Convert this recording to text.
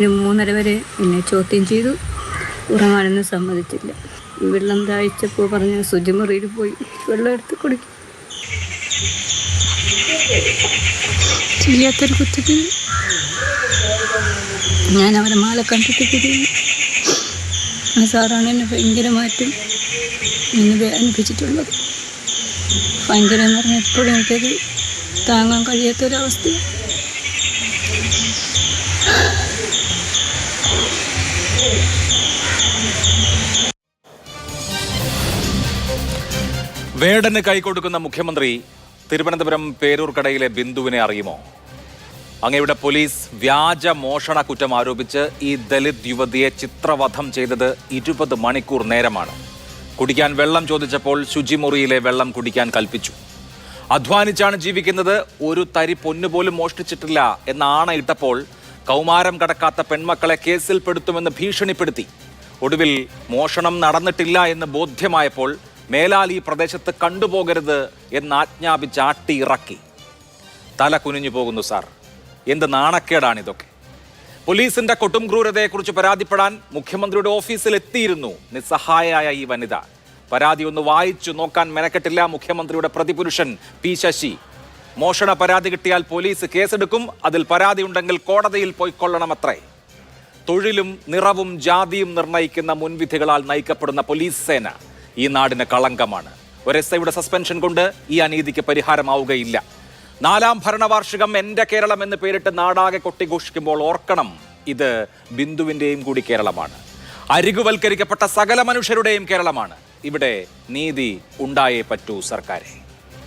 3:30 വരെ എന്നെ ചോദ്യം ചെയ്തു. ഉറങ്ങാനൊന്നും സമ്മതിച്ചില്ല. വെള്ളം താഴ്ചപ്പോൾ പറഞ്ഞ് ശുചിമുറിയിൽ പോയി വെള്ളം എടുത്ത് കുടിക്കും. ചെയ്യാത്തൊരു കുറ്റത്തിന് ഞാൻ അവരെ മാളെ കണ്ടിട്ട് തിരിഞ്ഞു. ആ സാറാണ് എന്നെ ഭയങ്കരമായിട്ടും എന്നെ അനുഭവിച്ചിട്ടുള്ളത്. ഭയങ്കരം എന്ന് പറഞ്ഞാൽ എപ്പോഴും എനിക്കത് താങ്ങാൻ കഴിയാത്തൊരവസ്ഥയാണ്. വേടന് കൈകൊടുക്കുന്ന മുഖ്യമന്ത്രി തിരുവനന്തപുരം പേരൂർക്കടയിലെ ബിന്ദുവിനെ അറിയുമോ? അങ്ങയുടെ പോലീസ് വ്യാജ മോഷണ കുറ്റം ആരോപിച്ച് ഈ ദലിത് യുവതിയെ ചിത്രവധം ചെയ്തത് 20 മണിക്കൂർ നേരമാണ്. കുടിക്കാൻ വെള്ളം ചോദിച്ചപ്പോൾ ശുചിമുറിയിലെ വെള്ളം കുടിക്കാൻ കൽപ്പിച്ചു. അധ്വാനിച്ചാണ് ജീവിക്കുന്നത്, ഒരു തരി പൊന്നുപോലും മോഷ്ടിച്ചിട്ടില്ല എന്ന ആണയിട്ടപ്പോൾ കൗമാരം കടക്കാത്ത പെൺമക്കളെ കേസിൽപ്പെടുത്തുമെന്ന് ഭീഷണിപ്പെടുത്തി. ഒടുവിൽ മോഷണം നടന്നിട്ടില്ല എന്ന് ബോധ്യമായപ്പോൾ മേലാൽ ഈ പ്രദേശത്ത് കണ്ടുപോകരുത് എന്ന് ആജ്ഞാപിച്ച് ആട്ടിയിറക്കി. തല കുനിഞ്ഞു പോകുന്നു സാർ. എന്ത് നാണക്കേടാണിതൊക്കെ. പോലീസിന്റെ കൊടും ക്രൂരതയെക്കുറിച്ച് പരാതിപ്പെടാൻ മുഖ്യമന്ത്രിയുടെ ഓഫീസിൽ എത്തിയിരുന്നു നിസ്സഹായയായ ഈ വനിത. പരാതി ഒന്ന് വായിച്ചു നോക്കാൻ മെനക്കെട്ടില്ല മുഖ്യമന്ത്രിയുടെ പ്രതിപുരുഷൻ പി ശശി. മോഷണ പരാതി കിട്ടിയാൽ പോലീസ് കേസെടുക്കും, അതിൽ പരാതി ഉണ്ടെങ്കിൽ കോടതിയിൽ പോയിക്കൊള്ളണമത്രേ. തൊഴിലും നിറവും ജാതിയും നിർണ്ണയിക്കുന്ന മുൻവിധികളാൽ നയിക്കപ്പെടുന്ന പോലീസ് സേന ഈ നാടിന് കളങ്കമാണ്. ഒരു SIയുടെ സസ്പെൻഷൻ കൊണ്ട് ഈ അനീതിക്ക് പരിഹാരമാവുകയില്ല. 4ാം ഭരണവാർഷികം എൻ്റെ കേരളം എന്ന് പേരിട്ട് നാടാകെ കൊട്ടിഘോഷിക്കുമ്പോൾ ഓർക്കണം, ഇത് ബിന്ദുവിൻ്റെയും കൂടി കേരളമാണ്. അരികുവൽക്കരിക്കപ്പെട്ട സകല മനുഷ്യരുടെയും കേരളമാണ്. ഇവിടെ നീതി ഉണ്ടായേ പറ്റൂ സർക്കാരെ.